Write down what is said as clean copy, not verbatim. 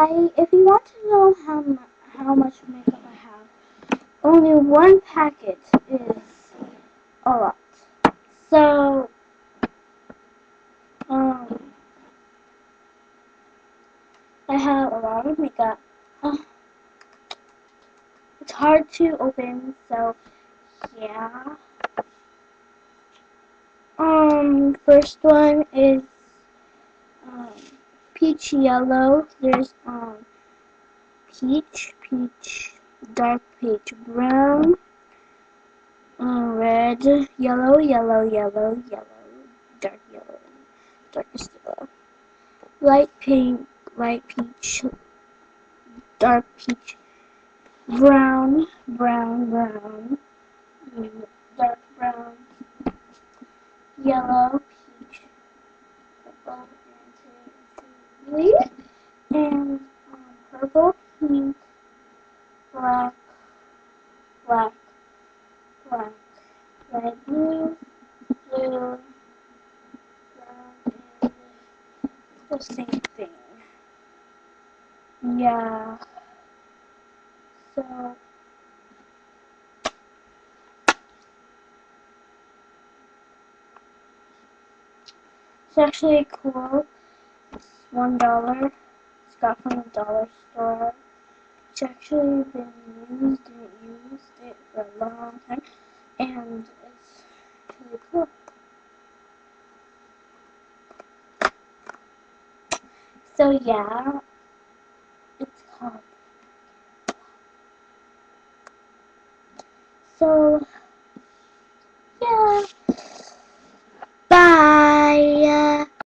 If you want to know how much makeup I have, only one packet is a lot. So, um, I have a lot of makeup. Uh, it's hard to open, so yeah. First one is um, peach yellow. There's peach, dark peach brown, red, yellow, darkest yellow, light pink, light peach, dark peach, brown, dark brown, yellow, peach, purple, and purple, pink, black, black, black, red, blue, brown, and the same thing. Yeah. So it's actually cool. It's $1. It's got from the dollar store. It's actually been used it for a long time, and it's really cool. So yeah, it's called